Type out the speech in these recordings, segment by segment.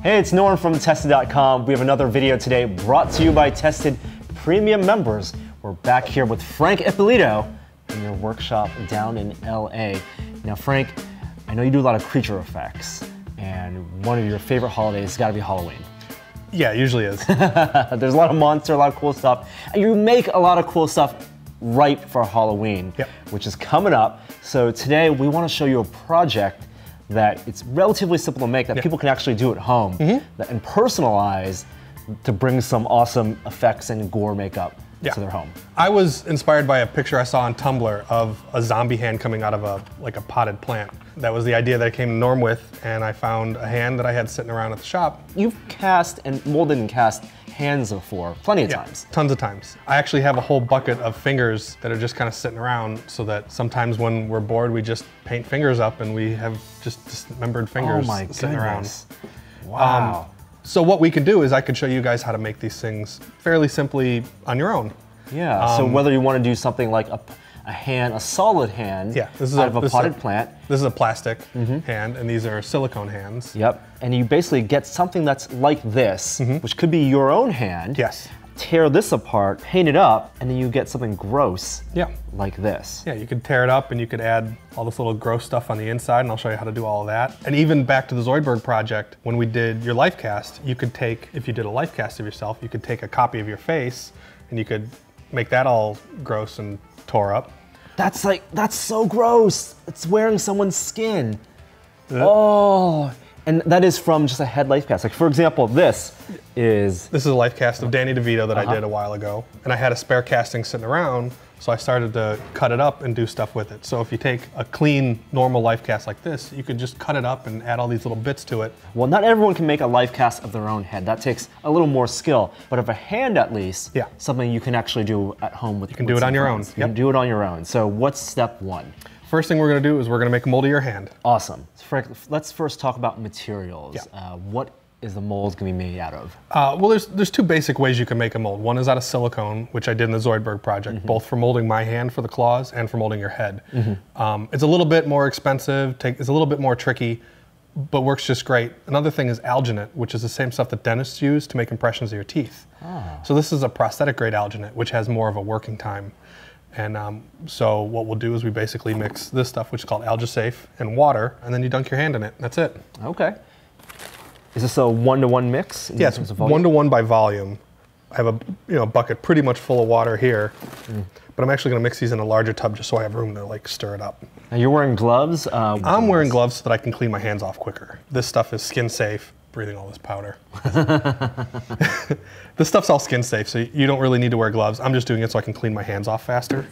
Hey, it's Norm from Tested.com. We have another video today brought to you by Tested Premium members. We're back here with Frank Ippolito in your workshop down in LA. Now, Frank, I know you do a lot of creature effects, and one of your favorite holidays has got to be Halloween. Yeah, it usually is. There's a lot of monster, a lot of cool stuff. And you make a lot of cool stuff right for Halloween, which is coming up. So today we want to show you a project that it's relatively simple to make, that people can actually do at home, and personalize to bring some awesome effects and gore makeup to their home. I was inspired by a picture I saw on Tumblr of a zombie hand coming out of a potted plant. That was the idea that I came to Norm with, and I found a hand that I had sitting around at the shop. You've cast and molded and cast hands before, plenty of times. Tons of times. I actually have a whole bucket of fingers that are just kind of sitting around, so that sometimes when we're bored, we just paint fingers up and we have just dismembered fingers sitting around. Wow. So what we can do is I could show you guys how to make these things fairly simply on your own. Yeah, so whether you want to do something like a hand, a solid hand this is out of a potted plant. This is a plastic hand, and these are silicone hands. Yep, and you basically get something that's like this, which could be your own hand. Yes. Tear this apart, paint it up, and then you get something gross like this. Yeah, you could tear it up and you could add all this little gross stuff on the inside, and I'll show you how to do all of that. And even back to the Zoidberg project, when we did your life cast, you could take, if you did a life cast of yourself, you could take a copy of your face and you could make that all gross and tore up. That's so gross. It's wearing someone's skin. Oh, and that is from just a head life cast. Like, for example, this is a life cast of Danny DeVito that I did a while ago. And I had a spare casting sitting around, so I started to cut it up and do stuff with it. So if you take a clean, normal life cast like this, you could just cut it up and add all these little bits to it. Well, not everyone can make a life cast of their own head. That takes a little more skill. But of a hand, at least, something you can actually do at home with. You can do it on your own. You can do it on your own. So what's step one? First thing we're going to do is we're going to make a mold of your hand. Awesome. Frank, let's first talk about materials. What is the mold going to be made out of? Well, there's two basic ways you can make a mold. One is out of silicone, which I did in the Zoidberg project, both for molding my hand for the claws and for molding your head. It's a little bit more expensive, it's a little bit more tricky, but works just great. Another thing is alginate, which is the same stuff that dentists use to make impressions of your teeth. So this is a prosthetic grade alginate, which has more of a working time. And so what we'll do is we basically mix this stuff, which is called AlgiSafe, and water, and then you dunk your hand in it. That's it. Okay. Is this a one-to-one mix? Yes, one-to-one by volume. I have a bucket pretty much full of water here, but I'm actually going to mix these in a larger tub just so I have room to stir it up. Now you're wearing gloves? I'm wearing gloves so that I can clean my hands off quicker. This stuff is skin safe. Breathing all this powder. This stuff's all skin safe, so you don't really need to wear gloves. I'm just doing it so I can clean my hands off faster.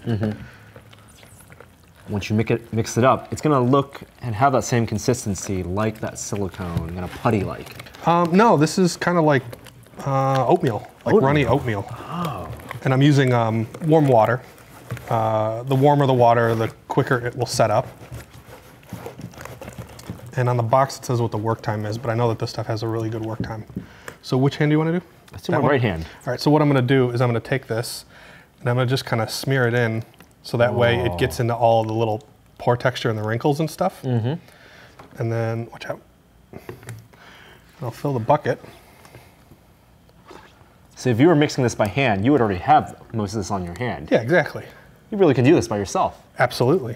Once you mix it up, it's gonna look and have that same consistency like that silicone, kind of putty-like. No, this is kind of like oatmeal, runny oatmeal. And I'm using warm water. The warmer the water, the quicker it will set up. And on the box it says what the work time is, but I know that this stuff has a really good work time. So which hand do you want to do? Let's do my right hand. All right, so what I'm going to do is I'm going to take this and I'm going to just kind of smear it in so that way it gets into all the little pore texture and the wrinkles and stuff. And then, watch out. I'll fill the bucket. So if you were mixing this by hand, you would already have most of this on your hand. Yeah, exactly. You really can do this by yourself. Absolutely.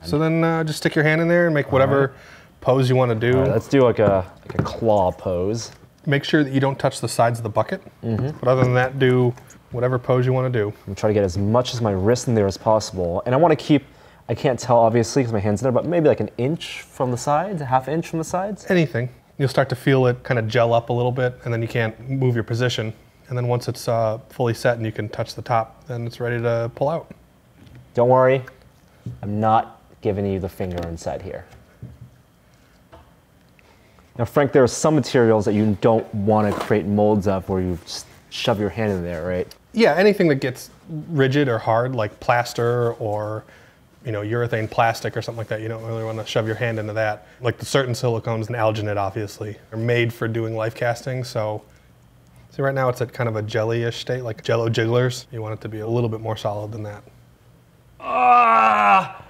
So then just stick your hand in there and make whatever pose you want to do. All right, let's do like a claw pose. Make sure that you don't touch the sides of the bucket. But other than that, do whatever pose you want to do. I'm gonna try to get as much as my wrist in there as possible. And I want to keep, I can't tell obviously because my hand's in there, but maybe like an inch from the sides, a half inch from the sides? Anything. You'll start to feel it kind of gel up a little bit, and then you can't move your position. And then once it's fully set and you can touch the top, then it's ready to pull out. Don't worry, I'm not giving you the finger inside here. Now, Frank, there are some materials that you don't want to create molds of where you just shove your hand in there, right? Yeah, anything that gets rigid or hard, like plaster or urethane plastic or something like that, you don't really want to shove your hand into that. Like the certain silicones and alginate, obviously, are made for doing life casting. So, see, right now it's at kind of a jelly-ish state, like Jello jigglers. You want it to be a little bit more solid than that. Ah!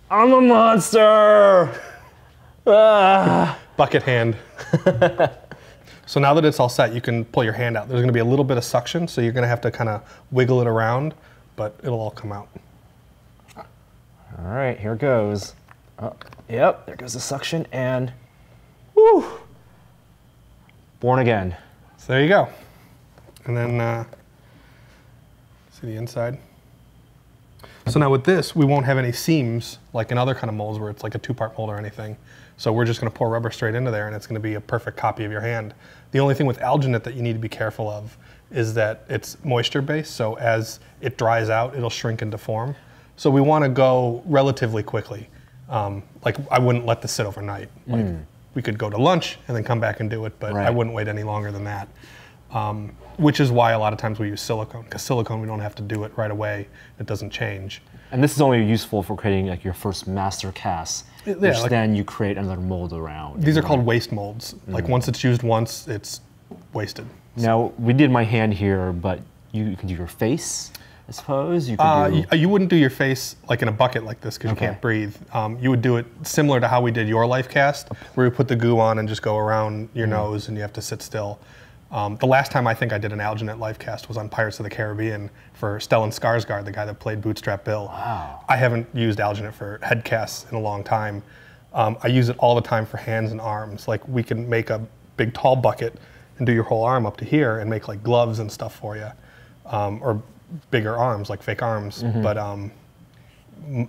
I'm a monster! Ah! Bucket hand. So now that it's all set, you can pull your hand out. There's going to be a little bit of suction, so you're going to have to kind of wiggle it around, but it'll all come out. All right, here goes. Oh, yep, there goes the suction, and woo! Born again. So there you go. And then, see the inside? So now with this, we won't have any seams like in other kind of molds where it's like a two-part mold or anything. So we're just going to pour rubber straight into there, and it's going to be a perfect copy of your hand. The only thing with alginate that you need to be careful of is that it's moisture-based, so as it dries out, it'll shrink into form. So we want to go relatively quickly. Like I wouldn't let this sit overnight. Like we could go to lunch and then come back and do it, but I wouldn't wait any longer than that. Which is why a lot of times we use silicone, because silicone we don't have to do it right away. It doesn't change. And this is only useful for creating like your first master cast, which like, then you create another mold around. These are called waste molds. Like once it's used once, it's wasted. Now we did my hand here, but you can do your face, I suppose. You could you wouldn't do your face like in a bucket like this because you can't breathe. You would do it similar to how we did your life cast, where you put the goo on and just go around your nose and you have to sit still. The last time I think I did an alginate life cast was on Pirates of the Caribbean for Stellan Skarsgård, the guy that played Bootstrap Bill. Wow. I haven't used alginate for head casts in a long time. I use it all the time for hands and arms. Like we can make a big tall bucket and do your whole arm up to here and make like gloves and stuff for you. Or bigger arms, like fake arms. But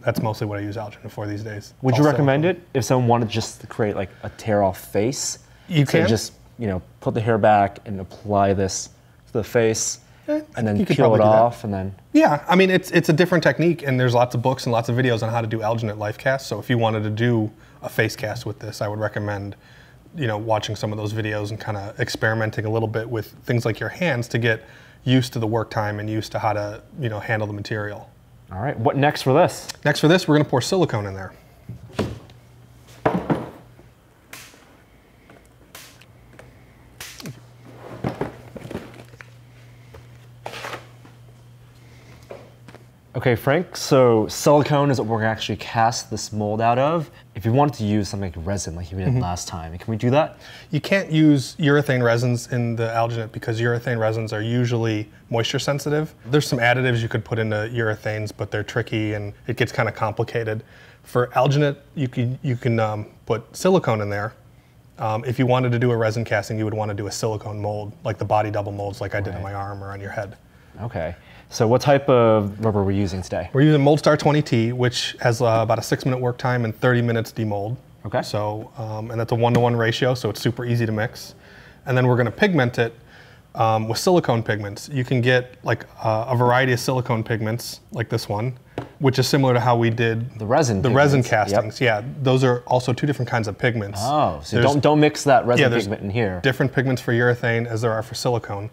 that's mostly what I use alginate for these days. Would you recommend it if someone wanted just to create like a tear-off face? You can. Just, you know, put the hair back and apply this to the face and then peel it off and then... Yeah, I mean, it's a different technique, and there's lots of books and lots of videos on how to do alginate life casts. So if you wanted to do a face cast with this, I would recommend, you know, watching some of those videos and kind of experimenting a little bit with things like your hands to get used to the work time and used to how to, you know, handle the material. All right, what next for this? Next for this, we're gonna pour silicone in there. Okay, Frank, so silicone is what we're gonna actually cast this mold out of. If you wanted to use something like resin like you did last time, can we do that? You can't use urethane resins in the alginate because urethane resins are usually moisture sensitive. There's some additives you could put into urethanes, but they're tricky and it gets kind of complicated. For alginate, you can put silicone in there. If you wanted to do a resin casting, you would want to do a silicone mold, like the body double molds like I did on my arm or on your head. Okay. So what type of rubber are we using today? We're using Moldstar 20T, which has about a 6-minute work time and 30 minutes demold. Okay. So, and that's a 1-to-1 ratio, so it's super easy to mix. And then we're gonna pigment it with silicone pigments. You can get like a variety of silicone pigments, like this one, which is similar to how we did the resin castings. Yep. Yeah, those are also 2 different kinds of pigments. Oh, so don't mix that resin pigment in here. Different pigments for urethane as there are for silicone.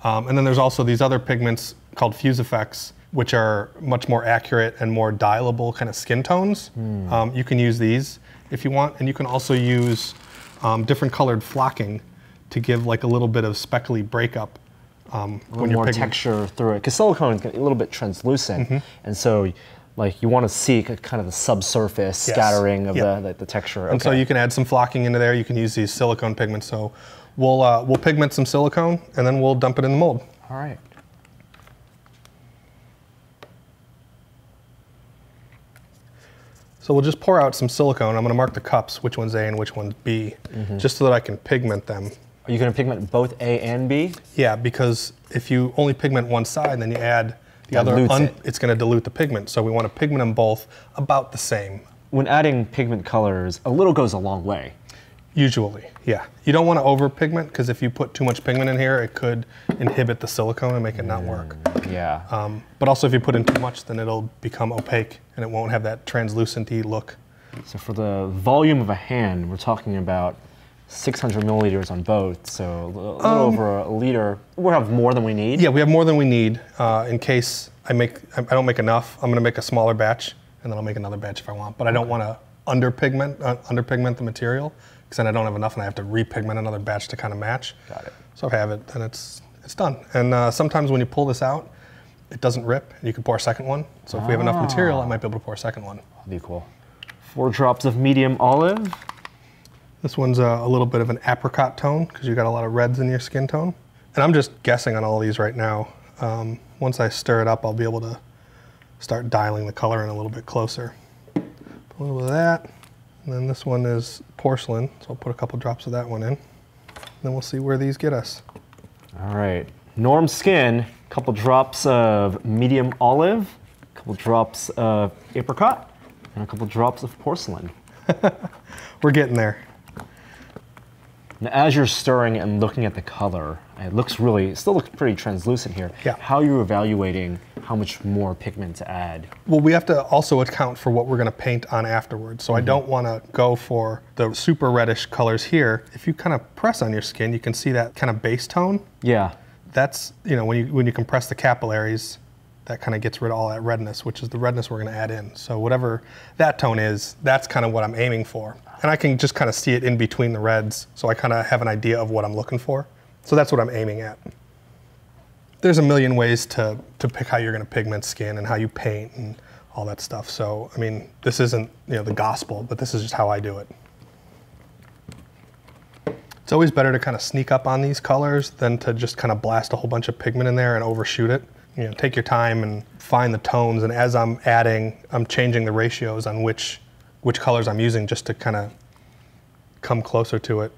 And then there's also these other pigments called Fuse Effects, which are much more accurate and more dialable kind of skin tones. You can use these if you want, and you can also use different colored flocking to give like a little bit of speckly breakup when you're more texture through it, because silicone is a little bit translucent, and so like you want to see kind of the subsurface scattering of the texture. And so you can add some flocking into there. You can use these silicone pigments. So we'll pigment some silicone and then we'll dump it in the mold. All right. So we'll just pour out some silicone. I'm going to mark the cups, which one's A and which one's B, just so that I can pigment them. Are you going to pigment both A and B? Yeah, because if you only pigment one side, then you add the other, it's going to dilute the pigment. So we want to pigment them both about the same. When adding pigment colors, a little goes a long way. Usually, yeah. You don't want to over pigment because if you put too much pigment in here, it could inhibit the silicone and make it not work. Yeah. But also if you put in too much, then it'll become opaque and it won't have that translucent-y look. So for the volume of a hand, we're talking about 600 milliliters on both, so a little over a liter. We'll have more than we need. Yeah, we have more than we need in case I don't make enough. I'm going to make a smaller batch, and then I'll make another batch if I want. But I don't want to underpigment the material, because then I don't have enough, and I have to repigment another batch to kind of match. Got it. So if I have it, then it's done. And sometimes when you pull this out, it doesn't rip, and you can pour a second one. So if we have enough material, I might be able to pour a second one. That'd be cool. 4 drops of medium olive. This one's a little bit of an apricot tone because you got a lot of reds in your skin tone. And I'm just guessing on all these right now. Once I stir it up, I'll be able to start dialing the color in a little bit closer. Put a little bit of that. And then this one is porcelain, so I'll put a couple drops of that one in. And then we'll see where these get us. All right, Norm skin, a couple drops of medium olive, a couple drops of apricot, and a couple drops of porcelain. We're getting there. Now, as you're stirring and looking at the color, it still looks pretty translucent here. Yeah. How are you evaluating how much more pigment to add? Well, we have to also account for what we're going to paint on afterwards. So I don't want to go for the super reddish colors here. If you kind of press on your skin, you can see that kind of base tone. Yeah. That's, you know, when you compress the capillaries, that kind of gets rid of all that redness, which is the redness we're going to add in. So whatever that tone is, that's kind of what I'm aiming for. And I can just kind of see it in between the reds, so I kind of have an idea of what I'm looking for. So that's what I'm aiming at. There's a million ways to pick how you're going to pigment skin and how you paint and all that stuff. So, I mean, this isn't, you know, the gospel, but this is just how I do it. It's always better to kind of sneak up on these colors than to just kind of blast a whole bunch of pigment in there and overshoot it. You know, take your time and find the tones, and as I'm adding, I'm changing the ratios on which colors I'm using just to kind of come closer to it.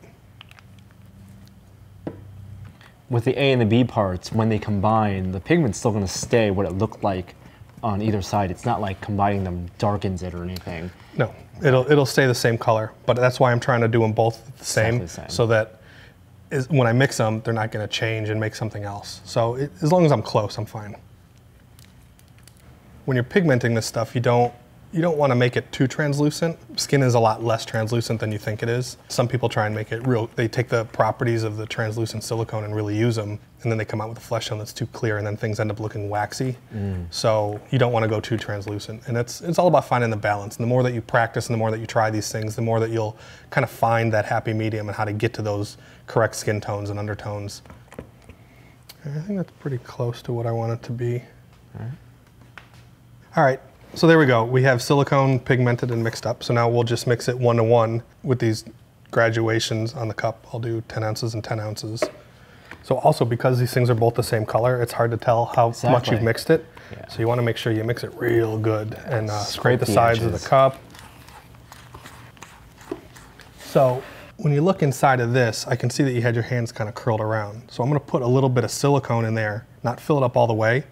With the A and the B parts, when they combine, the pigment's still going to stay what it looked like on either side. It's not like combining them darkens it or anything. No, it'll stay the same color, but that's why I'm trying to do them both the same, so that when I mix them, they're not going to change and make something else. So as long as I'm close, I'm fine. When you're pigmenting this stuff, you don't want to make it too translucent. Skin is a lot less translucent than you think it is. Some people try and make it real. They take the properties of the translucent silicone and really use them, and then they come out with a flesh tone that's too clear, and then things end up looking waxy. So you don't want to go too translucent. And it's all about finding the balance. And the more that you practice and the more that you try these things, the more that you'll kind of find that happy medium and how to get to those correct skin tones and undertones. I think that's pretty close to what I want it to be. All right. So there we go. We have silicone pigmented and mixed up. So now we'll just mix it 1-to-1 with these graduations on the cup. I'll do 10 ounces and 10 ounces. So also, because these things are both the same color, it's hard to tell how much you've mixed it. Yeah. So you want to make sure you mix it real good and scrape the sides of the cup. So when you look inside of this, I can see that you had your hands kind of curled around. So I'm going to put a little bit of silicone in there, not fill it up all the way.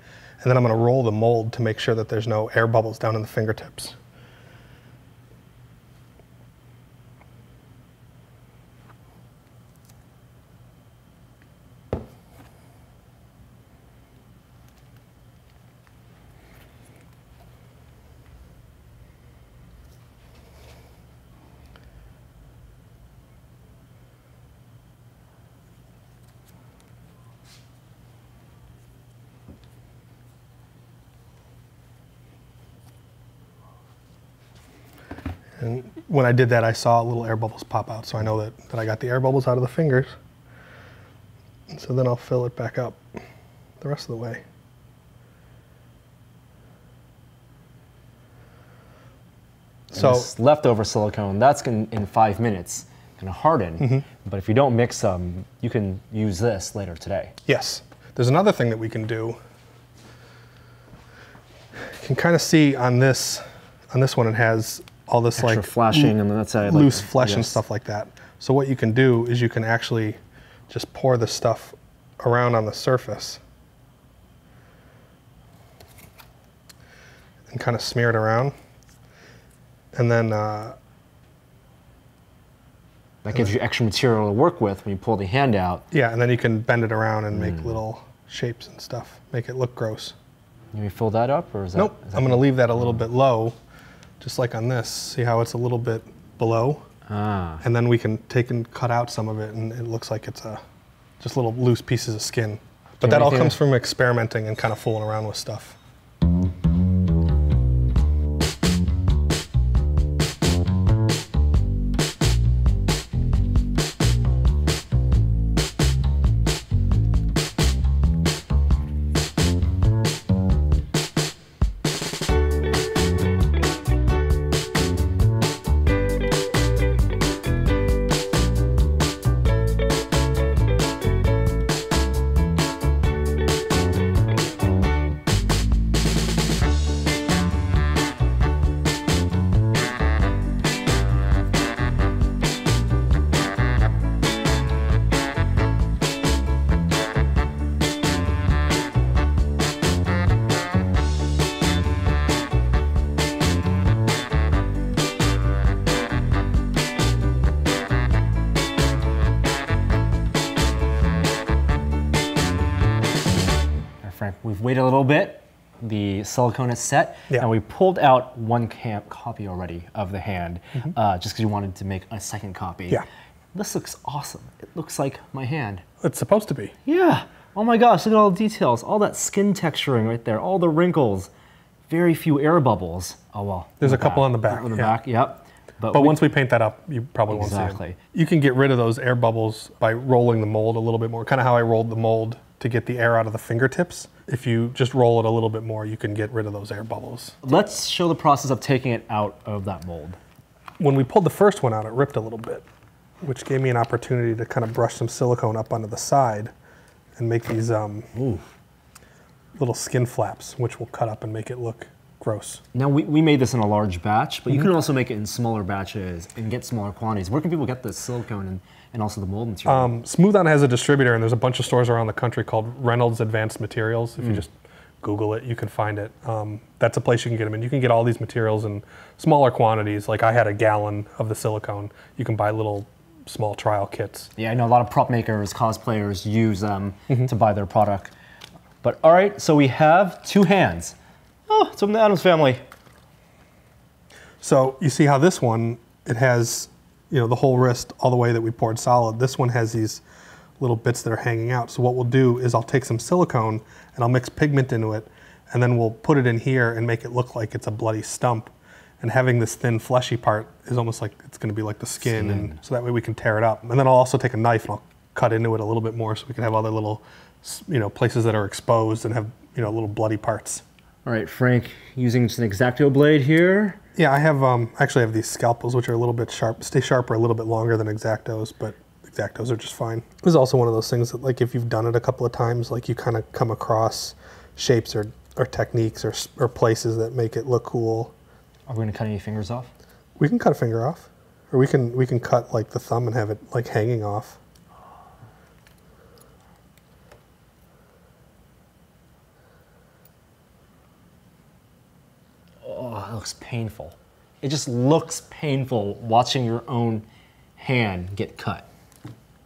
And then I'm going to roll the mold to make sure that there's no air bubbles down in the fingertips. And when I did that, I saw little air bubbles pop out, so I know that I got the air bubbles out of the fingers. And so then I'll fill it back up the rest of the way. So this leftover silicone, that's in 5 minutes going to harden. But if you don't mix them, you can use this later today. Yes. There's another thing that we can do. You can kind of see on this one, it has all this extra like flashing and that side, loose flesh and stuff like that. So what you can do is you can actually just pour this stuff around on the surface and kind of smear it around, and then that gives you extra material to work with when you pull the hand out. Yeah, and then you can bend it around and make little shapes and stuff, make it look gross. Can you fill that up, or is that? Nope. I'm going to leave that a little bit low. Just like on this, see how it's a little bit below? And then we can take and cut out some of it, and it looks like it's just little loose pieces of skin. But that all comes from experimenting and kind of fooling around with stuff. Frank, we've waited a little bit. The silicone is set, and we pulled out one copy already of the hand, just because you wanted to make a second copy. Yeah. This looks awesome. It looks like my hand. It's supposed to be. Yeah. Oh my gosh, look at all the details. All that skin texturing right there, all the wrinkles. Very few air bubbles. Oh well. There's a couple on the back. On the back, yep. But once we paint that up, you probably won't see them. You can get rid of those air bubbles by rolling the mold a little bit more, kind of how I rolled the mold to get the air out of the fingertips. If you just roll it a little bit more, you can get rid of those air bubbles. Let's show the process of taking it out of that mold. When we pulled the first one out, it ripped a little bit, which gave me an opportunity to kind of brush some silicone up onto the side and make these little skin flaps, which will cut up and make it look gross. Now, we made this in a large batch, but you can also make it in smaller batches and get smaller quantities. Where can people get the silicone and also the mold material? Smooth On has a distributor, and there's a bunch of stores around the country called Reynolds Advanced Materials. If you just Google it, you can find it. That's a place you can get them in. You can get all these materials in smaller quantities. Like I had a gallon of the silicone. You can buy little small trial kits. Yeah, I know a lot of prop makers, cosplayers use them to buy their product. But all right, so we have two hands. Oh, it's from the Addams Family. So you see how this one, it has, you know, the whole wrist all the way that we poured solid. This one has these little bits that are hanging out. So what we'll do is I'll take some silicone and I'll mix pigment into it, and then we'll put it in here and make it look like it's a bloody stump. And having this thin fleshy part is almost like it's going to be like the skin, and so that way we can tear it up. And then I'll also take a knife and I'll cut into it a little bit more so we can have other little, you know, places that are exposed and have, you know, little bloody parts. All right, Frank, using just an X-Acto blade here. Yeah, I have actually have these scalpels, which are a little bit sharp, stay sharper a little bit longer than X-Actos, but X-Actos are just fine. This is also one of those things that, like, if you've done it a couple of times, like, you kind of come across shapes or techniques or places that make it look cool. Are we going to cut any fingers off? We can cut a finger off, or we can cut like the thumb and have it like hanging off. Oh, it looks painful. It just looks painful watching your own hand get cut.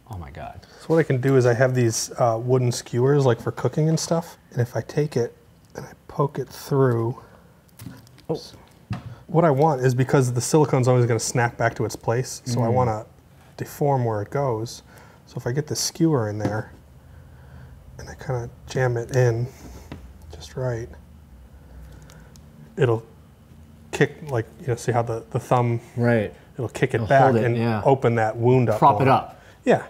Oh my God. So what I can do is I have these wooden skewers like for cooking and stuff, and if I take it and I poke it through, what I want is, because the silicone's always going to snap back to its place, so I want to deform where it goes. So if I get the skewer in there and I kind of jam it in just right, it'll kick, like, you know, see how the thumb, it'll kick it back and open that wound up. Prop it up. Yeah.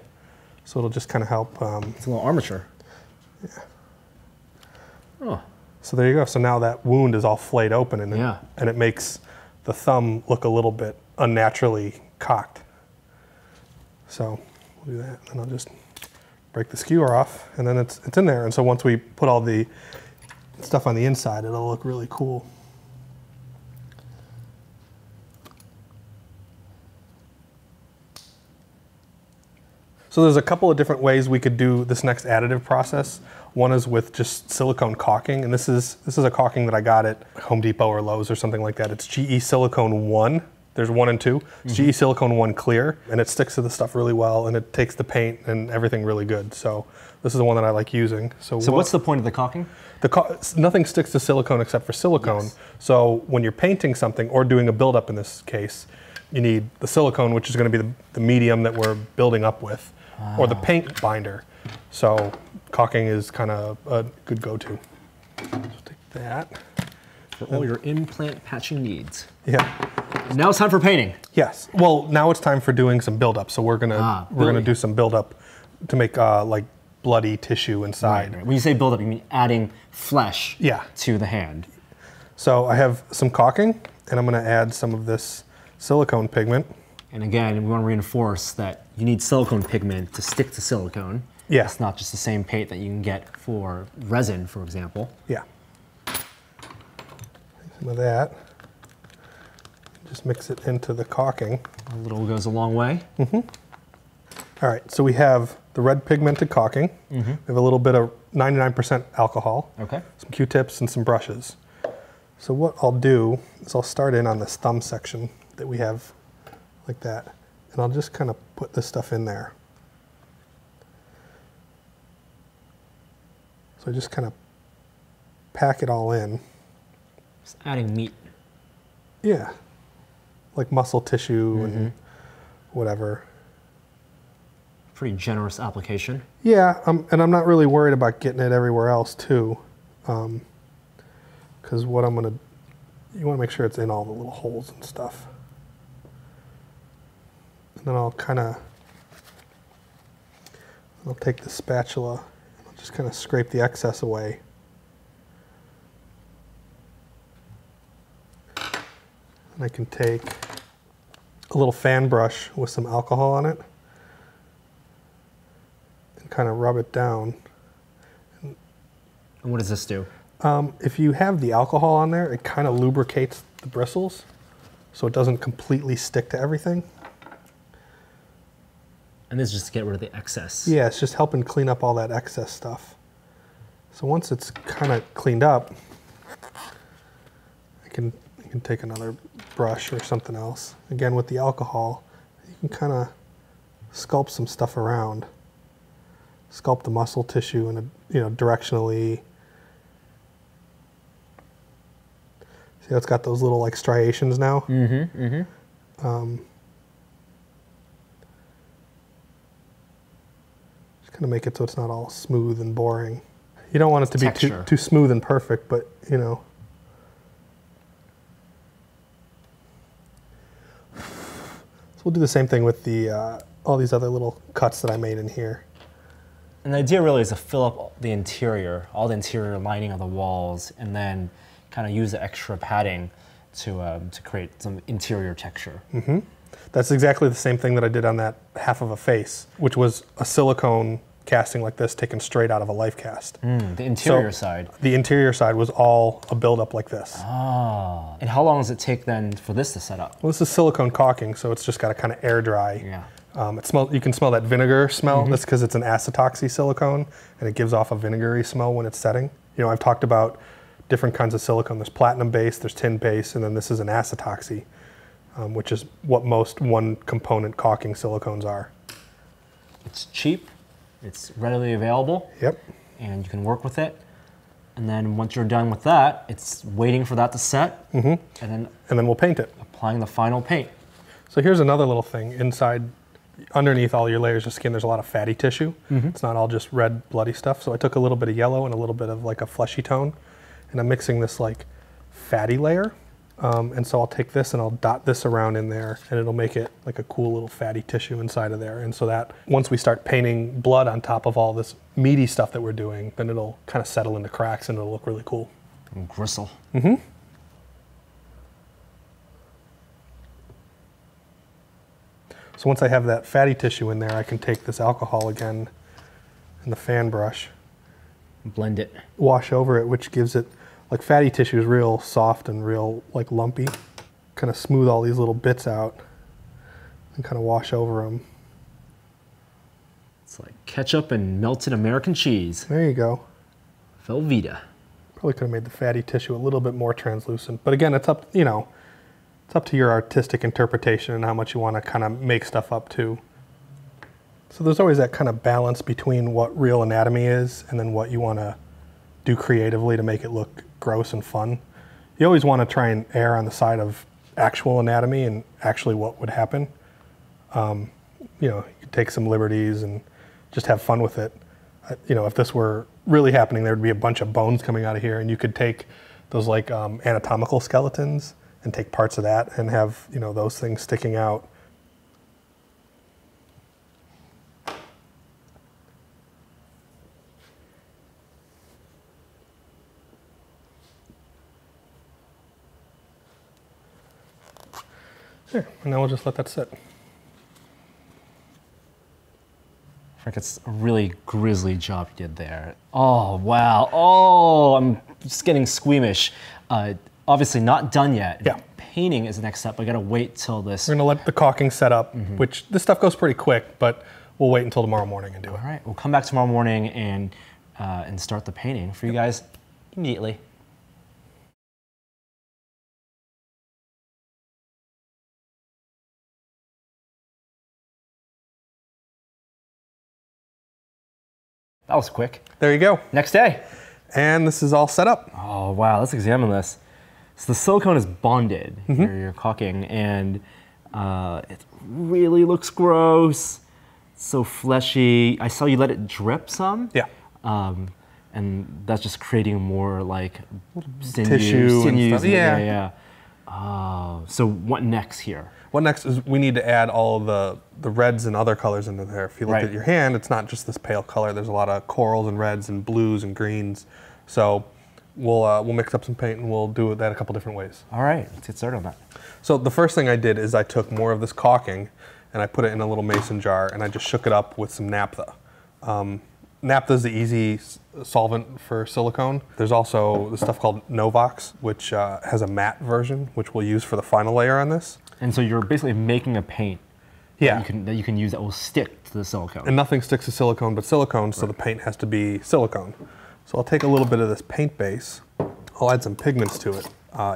So it'll just kind of help. It's a little armature. Yeah. Oh. So there you go. So now that wound is all flayed open, and it makes the thumb look a little bit unnaturally cocked. So we'll do that, and I'll just break the skewer off, and then it's in there. And so once we put all the stuff on the inside, it'll look really cool. So there's a couple of different ways we could do this next additive process. One is with just silicone caulking, and this is a caulking that I got at Home Depot or Lowe's or something like that. It's GE Silicone 1. There's 1 and 2. It's GE Silicone 1 Clear, and it sticks to the stuff really well, and it takes the paint and everything really good. So this is the one that I like using. So what's the point of the caulking? Nothing sticks to silicone except for silicone. Yes. So when you're painting something or doing a buildup in this case, you need the silicone, which is going to be the medium that we're building up with, or the paint binder. So caulking is kind of a good go-to. So take that. For all your implant patching needs. Yeah. Now it's time for painting. Yes. Well, now it's time for doing some buildup. So we're gonna do some buildup to make like bloody tissue inside. Right. When you say buildup, you mean adding flesh to the hand. So I have some caulking, and I'm gonna add some of this silicone pigment. And again, we want to reinforce that you need silicone pigment to stick to silicone. Yeah. It's not just the same paint that you can get for resin, for example. Yeah. Some of that. Just mix it into the caulking. A little goes a long way. All right, so we have the red pigmented caulking. We have a little bit of 99% alcohol. Okay. Some Q-tips and some brushes. So what I'll do is I'll start in on this thumb section that we have like that. And I'll just kind of put this stuff in there. So I just kind of pack it all in. Just adding meat. Yeah, like muscle tissue and whatever. Pretty generous application. Yeah, and I'm not really worried about getting it everywhere else too, because what you want to make sure it's in all the little holes and stuff. And then I'll take the spatula and I'll just kind of scrape the excess away. And I can take a little fan brush with some alcohol on it and kind of rub it down. And what does this do? If you have the alcohol on there, it kind of lubricates the bristles so it doesn't completely stick to everything. And this is just to get rid of the excess. Yeah, it's just helping clean up all that excess stuff. So once it's kind of cleaned up, I can take another brush or something else. Again, with the alcohol, you can kind of sculpt some stuff around. Sculpt the muscle tissue in directionally. See how it's got those little like striations now? Just kind of make it so it's not all smooth and boring. You don't want it to be too smooth and perfect, but you know. So we'll do the same thing with the all these other little cuts that I made in here. And the idea really is to fill up the interior, all the interior lining of the walls, and then kind of use the extra padding to create some interior texture. That's exactly the same thing that I did on that half of a face, which was a silicone casting like this taken straight out of a life cast. The interior side. The interior side was all a buildup like this. Ah. And how long does it take then for this to set up? Well, this is silicone caulking, so it's just got to kind of air dry. Yeah. You can smell that vinegar smell. That's because it's an acetoxy silicone, and it gives off a vinegary smell when it's setting. You know, I've talked about different kinds of silicone. There's platinum base, there's tin base, and then this is an acetoxy, which is what most one component caulking silicones are. It's cheap, it's readily available. Yep. And you can work with it. And then once you're done with that, it's waiting for that to set. And then we'll paint it. Applying the final paint. So here's another little thing. Inside, underneath all your layers of skin, there's a lot of fatty tissue. It's not all just red, bloody stuff. So I took a little bit of yellow and a little bit of like a fleshy tone, and I'm mixing this like fatty layer. And so I'll take this and I'll dot this around in there, and it'll make it like a cool little fatty tissue inside of there. And so that once we start painting blood on top of all this meaty stuff that we're doing, then it'll kind of settle into cracks and it'll look really cool. And gristle. So once I have that fatty tissue in there, I can take this alcohol again and the fan brush. Blend it. Wash over it, which gives it, like fatty tissue is real soft and real like lumpy. Kind of smooth all these little bits out and kind of wash over them. It's like ketchup and melted American cheese. There you go. Velveeta. Probably could have made the fatty tissue a little bit more translucent, but again, it's up, you know, it's up to your artistic interpretation and how much you want to kind of make stuff up to. So there's always that kind of balance between what real anatomy is and then what you want to do creatively to make it look gross and fun. You always want to try and err on the side of actual anatomy and actually what would happen. You know, you could take some liberties and just have fun with it. You know, if this were really happening, there would be a bunch of bones coming out of here, and you could take those like anatomical skeletons and take parts of that and have, you know, those things sticking out. There, and now we'll just let that sit. Frank, it's a really grisly job you did there. Oh, wow. Oh, I'm just getting squeamish. Obviously not done yet. Yeah. Painting is the next step. I gotta wait till this. We're gonna let the caulking set up, which this stuff goes pretty quick, but we'll wait until tomorrow morning and do it. All right, we'll come back tomorrow morning and start the painting for you guys immediately. That was quick. There you go. Next day. And this is all set up. Oh, wow, let's examine this. So the silicone is bonded, you're caulking, and it really looks gross. It's so fleshy. I saw you let it drip some. Yeah. And that's just creating more like Tissue and stuff. Yeah. Oh, so what next here? What next is we need to add all of the reds and other colors into there. If you look at your hand, it's not just this pale color. There's a lot of corals and reds and blues and greens. So we'll mix up some paint and we'll do that a couple different ways. All right, let's get started on that. So the first thing I did is I took more of this caulking and I put it in a little mason jar and I just shook it up with some naphtha. Naphtha is the easy solvent for silicone. There's also this stuff called Novox, which has a matte version, which we'll use for the final layer on this. And so you're basically making a paint that you can use that will stick to the silicone. And nothing sticks to silicone but silicone, so the paint has to be silicone. So I'll take a little bit of this paint base. I'll add some pigments to it.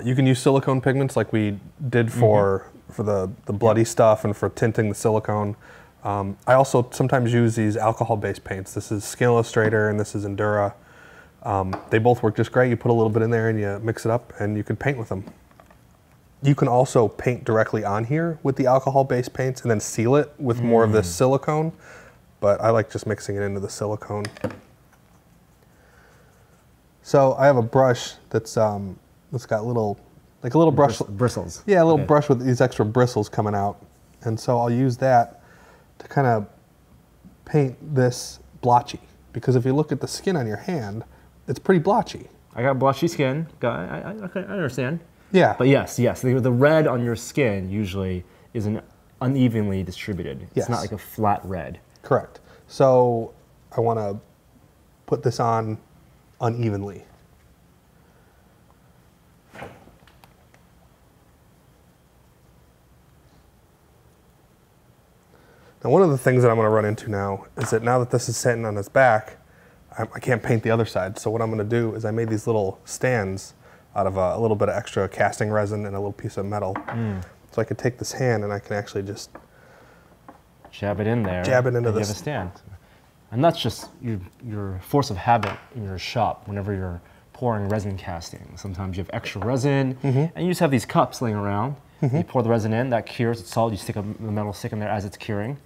You can use silicone pigments like we did for the bloody stuff and for tinting the silicone. I also sometimes use these alcohol-based paints. This is Skin Illustrator and this is Endura. They both work just great. You put a little bit in there and you mix it up and you can paint with them. You can also paint directly on here with the alcohol-based paints and then seal it with more of this silicone, but I like just mixing it into the silicone. So I have a brush that's got a little brush bristles. Yeah, a little brush with these extra bristles coming out, and so I'll use that to kind of paint this blotchy, because if you look at the skin on your hand, it's pretty blotchy. I got blotchy skin. I understand. Yeah. But yes, the red on your skin usually is unevenly distributed. It's not like a flat red. Correct. So I want to put this on unevenly. Now, one of the things that I'm going to run into now is that now that this is sitting on its back, I can't paint the other side. So what I'm going to do is I made these little stands out of a little bit of extra casting resin and a little piece of metal. So I could take this hand and I can actually just jab it in there. Jab it into this. this. You have a stand. And that's just your force of habit in your shop whenever you're pouring resin casting. Sometimes you have extra resin and you just have these cups laying around. You pour the resin in, that cures, it's solid, you stick the metal stick in there as it's curing.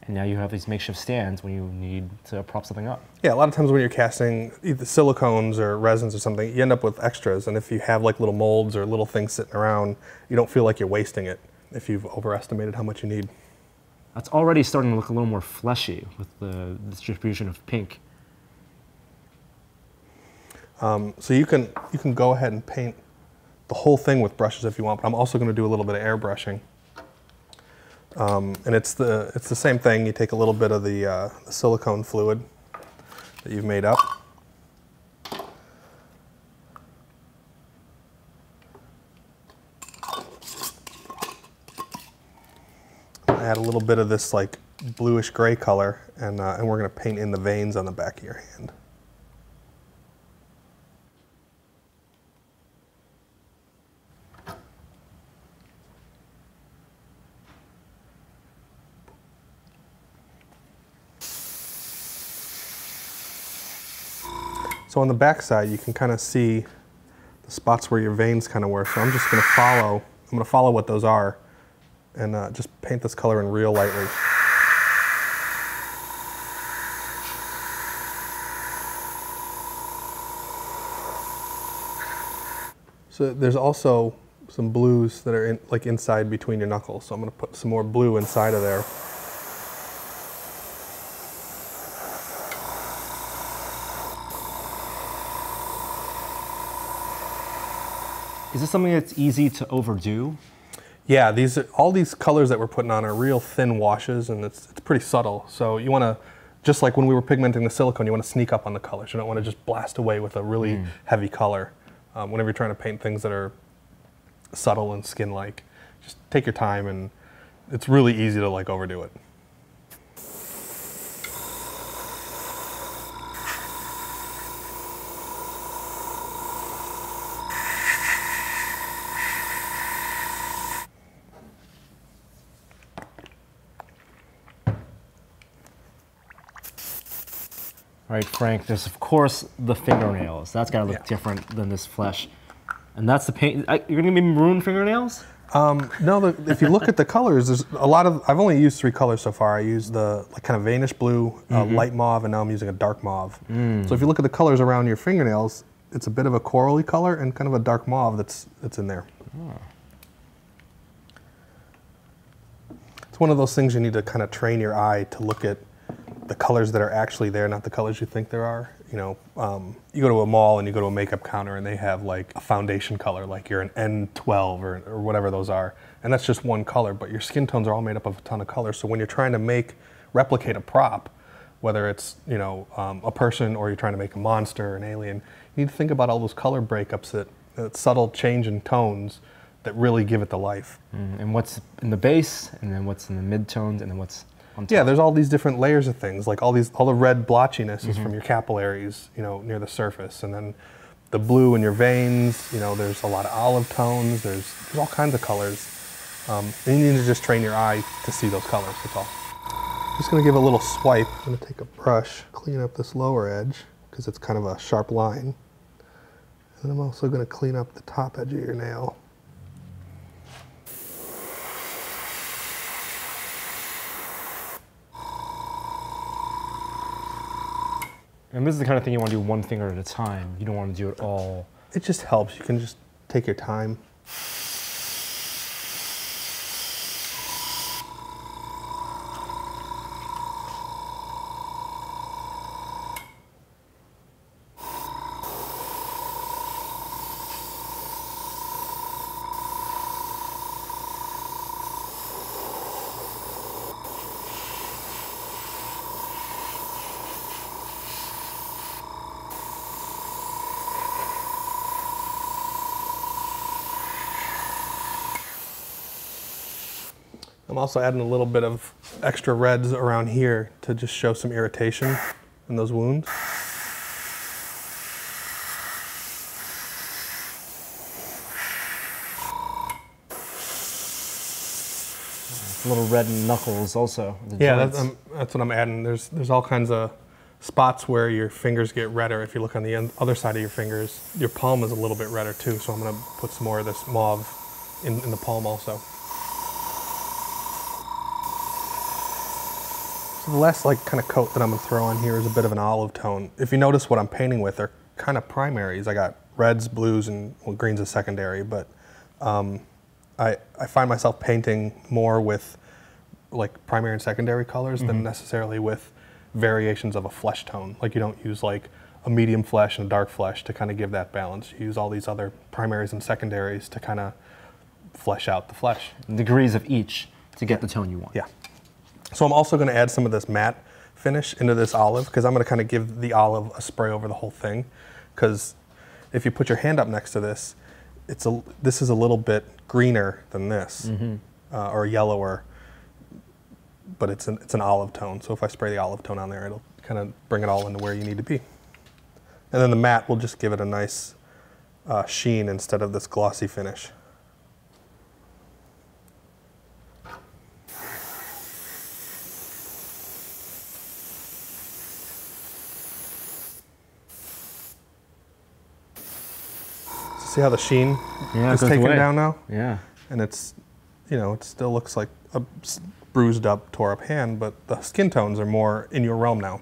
And now you have these makeshift stands when you need to prop something up. Yeah, a lot of times when you're casting either silicones or resins or something, you end up with extras. And if you have like little molds or little things sitting around, you don't feel like you're wasting it if you've overestimated how much you need. That's already starting to look a little more fleshy with the distribution of pink. So you can go ahead and paint the whole thing with brushes if you want, but I'm also going to do a little bit of airbrushing. And it's the same thing. You take a little bit of the silicone fluid that you've made up. Add a little bit of this like bluish gray color, and we're going to paint in the veins on the back of your hand. So on the back side, you can kind of see the spots where your veins kind of were. So I'm just going to follow what those are, and just paint this color in real lightly. So there's also some blues that are inside between your knuckles. So I'm going to put some more blue inside of there. Is this something that's easy to overdo? Yeah, all these colors that we're putting on are real thin washes, and it's pretty subtle. So you want to, just like when we were pigmenting the silicone, you want to sneak up on the colors. You don't want to just blast away with a really heavy color. Whenever you're trying to paint things that are subtle and skin-like, just take your time, and it's really easy to overdo it. All right, Frank, there's of course the fingernails. That's gotta look different than this flesh. And that's the paint. You're gonna give me maroon fingernails? No, if you look at the colors, there's a lot of, I've only used 3 colors so far. I used the kind of Vanish blue, light mauve, and now I'm using a dark mauve. So if you look at the colors around your fingernails, it's a bit of a corally color and kind of a dark mauve that's in there. Oh. It's one of those things you need to kind of train your eye to look at the colors that are actually there, not the colors you think there are. You know, you go to a mall and you go to a makeup counter and they have like a foundation color, like you're an N12 or whatever those are. And that's just one color, but your skin tones are all made up of a ton of colors. So when you're trying to replicate a prop, whether it's, you know, a person or you're trying to make a monster or an alien, you need to think about all those color breakups, that subtle change in tones that really give it the life. And what's in the base, and then what's in the mid-tones, and then what's on top. Yeah, there's all these different layers of things, like all the red blotchiness is from your capillaries, you know, near the surface, and then the blue in your veins, you know, there's a lot of olive tones, there's all kinds of colors. And you need to just train your eye to see those colors, that's all. I'm just gonna give a little swipe. I'm gonna take a brush, clean up this lower edge, because it's kind of a sharp line. And I'm also gonna clean up the top edge of your nail. And this is the kind of thing you want to do one finger at a time. You don't want to do it all. It just helps. You can just take your time. I'm also adding a little bit of extra reds around here to just show some irritation in those wounds. Little red knuckles also. Yeah, that's what I'm adding. There's all kinds of spots where your fingers get redder. If you look on the other side of your fingers, your palm is a little bit redder too, so I'm gonna put some more of this mauve in the palm also. So the last kind of coat that I'm gonna throw on here is a bit of an olive tone. If you notice what I'm painting with, they're kind of primaries. I got reds, blues, and greens as secondary, but I find myself painting more with like primary and secondary colors than necessarily with variations of a flesh tone. Like you don't use like a medium flesh and a dark flesh to kind of give that balance. You use all these other primaries and secondaries to kind of flesh out the flesh. Degrees of each to get the tone you want. Yeah. So I'm also going to add some of this matte finish into this olive because I'm going to kind of give the olive a spray over the whole thing. Because if you put your hand up next to this, this is a little bit greener than this, or yellower, but it's an olive tone. So if I spray the olive tone on there, it'll kind of bring it all into where you need to be. And then the matte will just give it a nice sheen instead of this glossy finish. See how the sheen is taken down now? Yeah. And it's, you know, it still looks like a bruised up, tore up hand, but the skin tones are more in your realm now.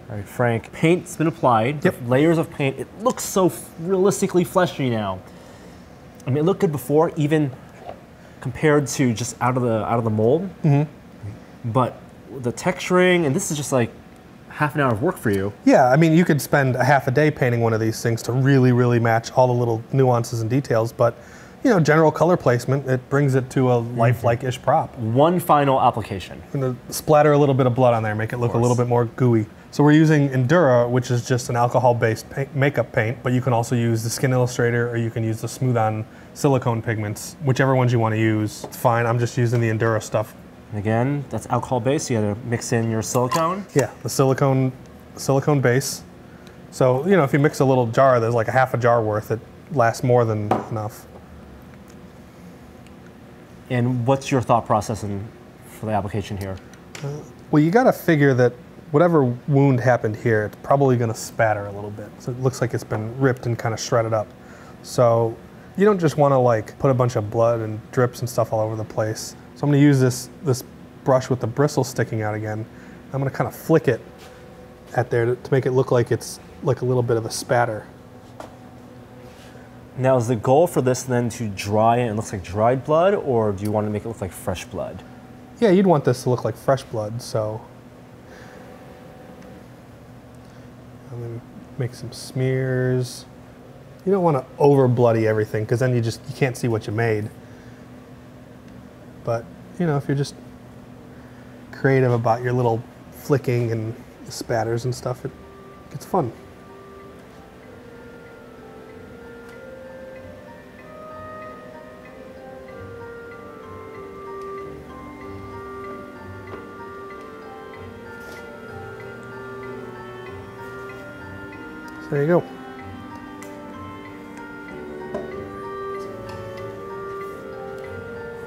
All right, Frank, paint's been applied. Yep. Layers of paint. It looks so realistically fleshy now. I mean, it looked good before, even compared to just out of the mold. But the texturing, and this is just like half an hour of work for you. Yeah, I mean, you could spend a half a day painting one of these things to really, really match all the little nuances and details. But general color placement. It brings it to a lifelike-ish prop. One final application. I'm gonna splatter a little bit of blood on there, make it look a little bit more gooey. So we're using Endura, which is just an alcohol-based makeup paint, but you can also use the Skin Illustrator, or you can use the smooth-on silicone pigments, whichever ones you want to use. It's fine, I'm just using the Endura stuff. And again, that's alcohol-based, so you gotta mix in your silicone. Yeah, the silicone base. So, if you mix a little jar, there's like a half a jar worth, it lasts more than enough. And what's your thought process for the application here? Well, you gotta figure that whatever wound happened here, it's probably gonna spatter a little bit. So it looks like it's been ripped and kind of shredded up. So you don't just wanna put a bunch of blood and drips and stuff all over the place. So I'm gonna use this brush with the bristles sticking out again. I'm gonna kind of flick it at there to make it look like it's like a little bit of a spatter. Now, is the goal for this then to dry and it looks like dried blood, or do you want to make it look like fresh blood? Yeah, you'd want this to look like fresh blood, so I'm gonna make some smears. You don't want to over bloody everything, because then you can't see what you made. But if you're just creative about your little flicking and spatters and stuff, it gets fun. So there you go.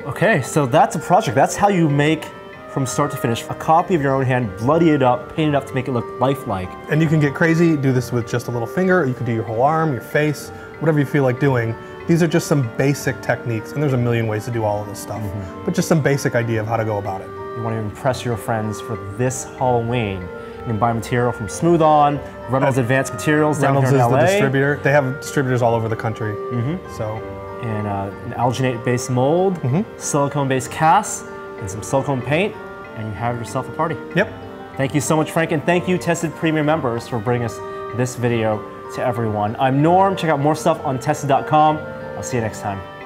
Okay, so that's a project. That's how you make, from start to finish, a copy of your own hand, bloody it up, paint it up to make it look lifelike. And you can get crazy, do this with just a little finger, or you can do your whole arm, your face, whatever you feel like doing. These are just some basic techniques, and there's a million ways to do all of this stuff, but just some basic idea of how to go about it. You want to impress your friends for this Halloween. You can buy material from Smooth On, Reynolds Advanced Materials down here in LA. Reynolds is the distributor. They have distributors all over the country. And an alginate-based mold, silicone-based cast, and some silicone paint, and you have yourself a party. Yep. Thank you so much, Frank, and thank you, Tested Premium members, for bringing us this video to everyone. I'm Norm. Check out more stuff on Tested.com. I'll see you next time.